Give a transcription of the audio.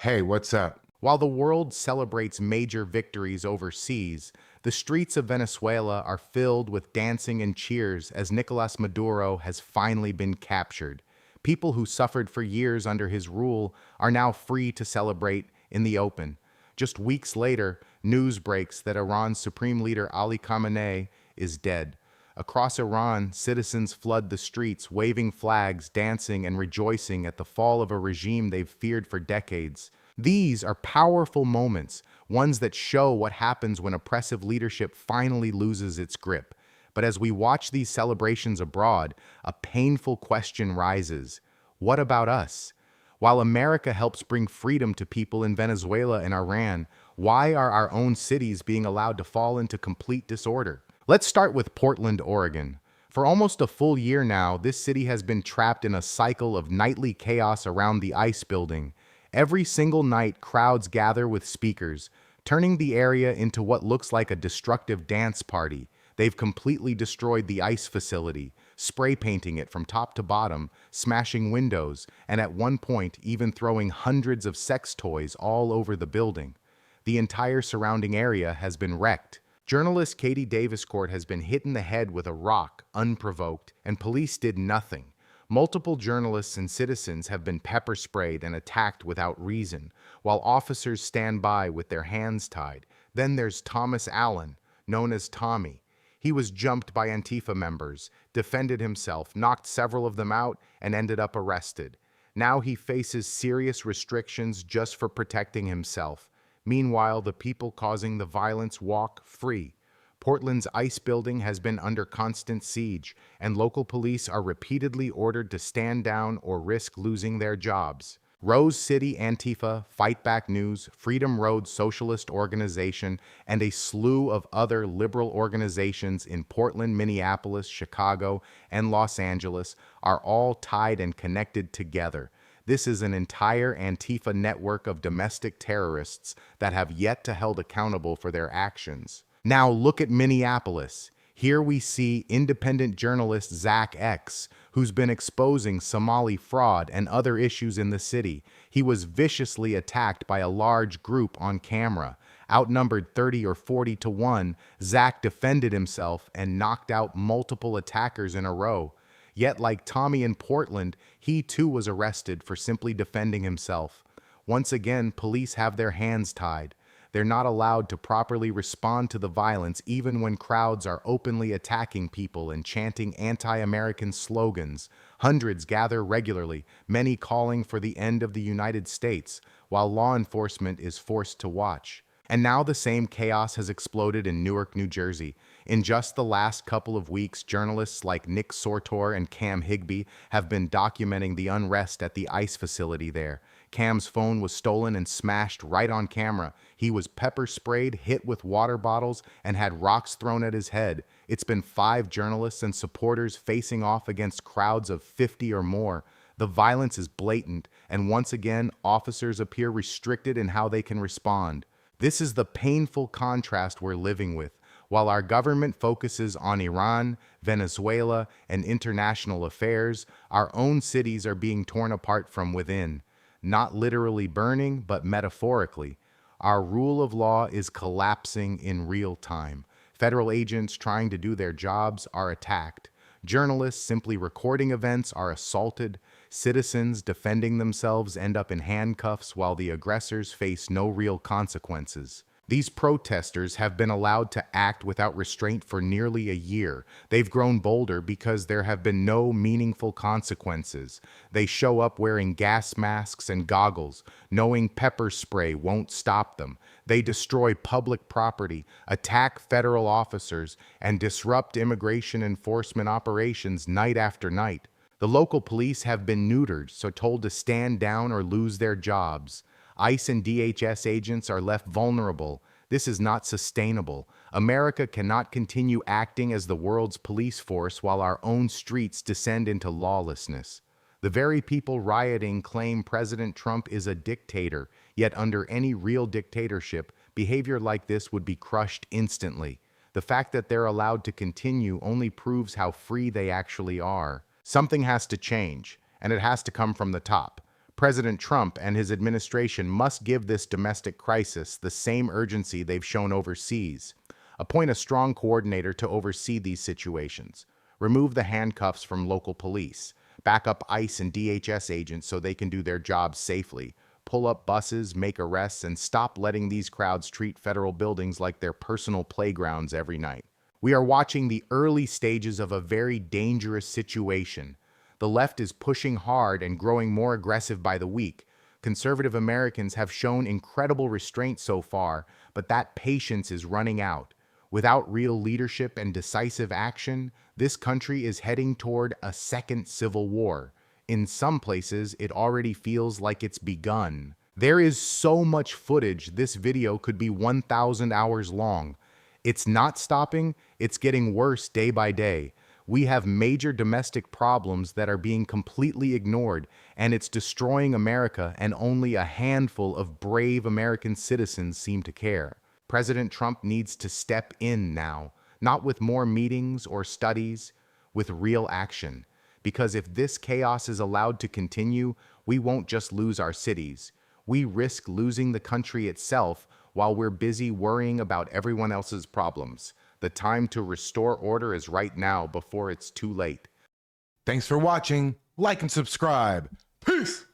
Hey, what's up? While the world celebrates major victories overseas, the streets of Venezuela are filled with dancing and cheers as Nicolas Maduro has finally been captured. People who suffered for years under his rule are now free to celebrate in the open. Just weeks later, news breaks that Iran's supreme leader Ali Khamenei is dead. Across Iran, citizens flood the streets, waving flags, dancing, and rejoicing at the fall of a regime they've feared for decades. These are powerful moments, ones that show what happens when oppressive leadership finally loses its grip. But as we watch these celebrations abroad, a painful question rises. What about us? While America helps bring freedom to people in Venezuela and Iran, why are our own cities being allowed to fall into complete disorder? Let's start with Portland, Oregon. For almost a full year now, this city has been trapped in a cycle of nightly chaos around the ICE building. Every single night, crowds gather with speakers, turning the area into what looks like a destructive dance party. They've completely destroyed the ICE facility, spray painting it from top to bottom, smashing windows, and at one point even throwing hundreds of sex toys all over the building. The entire surrounding area has been wrecked. Journalist Katie Daviscourt has been hit in the head with a rock, unprovoked, and police did nothing. Multiple journalists and citizens have been pepper sprayed and attacked without reason, while officers stand by with their hands tied. Then there's Thomas Allen, known as Tommy. He was jumped by Antifa members, defended himself, knocked several of them out, and ended up arrested. Now he faces serious restrictions just for protecting himself. Meanwhile, the people causing the violence walk free. Portland's ICE building has been under constant siege, and local police are repeatedly ordered to stand down or risk losing their jobs. Rose City Antifa, Fight Back News, Freedom Road Socialist Organization, and a slew of other liberal organizations in Portland, Minneapolis, Chicago, and Los Angeles are all tied and connected together. This is an entire Antifa network of domestic terrorists that have yet to held accountable for their actions. Now look at Minneapolis. Here we see independent journalist Zach X, who's been exposing Somali fraud and other issues in the city. He was viciously attacked by a large group on camera. Outnumbered 30 or 40 to 1, Zach defended himself and knocked out multiple attackers in a row. Yet, like Tommy in Portland, he too was arrested for simply defending himself. Once again, police have their hands tied. They're not allowed to properly respond to the violence even when crowds are openly attacking people and chanting anti-American slogans. Hundreds gather regularly, many calling for the end of the United States, while law enforcement is forced to watch. And now the same chaos has exploded in Newark, New Jersey. In just the last couple of weeks, journalists like Nick Sortor and Cam Higbee have been documenting the unrest at the ICE facility there. Cam's phone was stolen and smashed right on camera. He was pepper sprayed, hit with water bottles, and had rocks thrown at his head. It's been 5 journalists and supporters facing off against crowds of 50 or more. The violence is blatant, and once again, officers appear restricted in how they can respond. This is the painful contrast we're living with. While our government focuses on Iran, Venezuela, and international affairs, our own cities are being torn apart from within. Not literally burning, but metaphorically. Our rule of law is collapsing in real time. Federal agents trying to do their jobs are attacked. Journalists simply recording events are assaulted. Citizens defending themselves end up in handcuffs while the aggressors face no real consequences. These protesters have been allowed to act without restraint for nearly a year. They've grown bolder because there have been no meaningful consequences. They show up wearing gas masks and goggles, knowing pepper spray won't stop them. They destroy public property, attack federal officers, and disrupt immigration enforcement operations night after night. The local police have been neutered, so told to stand down or lose their jobs. ICE and DHS agents are left vulnerable. This is not sustainable. America cannot continue acting as the world's police force while our own streets descend into lawlessness. The very people rioting claim President Trump is a dictator, yet under any real dictatorship, behavior like this would be crushed instantly. The fact that they're allowed to continue only proves how free they actually are. Something has to change, and it has to come from the top. President Trump and his administration must give this domestic crisis the same urgency they've shown overseas. Appoint a strong coordinator to oversee these situations. Remove the handcuffs from local police. Back up ICE and DHS agents so they can do their jobs safely. Pull up buses, make arrests, and stop letting these crowds treat federal buildings like their personal playgrounds every night. We are watching the early stages of a very dangerous situation. The left is pushing hard and growing more aggressive by the week. Conservative Americans have shown incredible restraint so far, but that patience is running out. Without real leadership and decisive action, this country is heading toward a second civil war. In some places, it already feels like it's begun. There is so much footage, this video could be 1,000 hours long. It's not stopping, it's getting worse day by day. We have major domestic problems that are being completely ignored, and it's destroying America, and only a handful of brave American citizens seem to care. President Trump needs to step in now, not with more meetings or studies, with real action. Because if this chaos is allowed to continue, we won't just lose our cities. We risk losing the country itself while we're busy worrying about everyone else's problems. The time to restore order is right now before it's too late. Thanks for watching. Like and subscribe. Peace!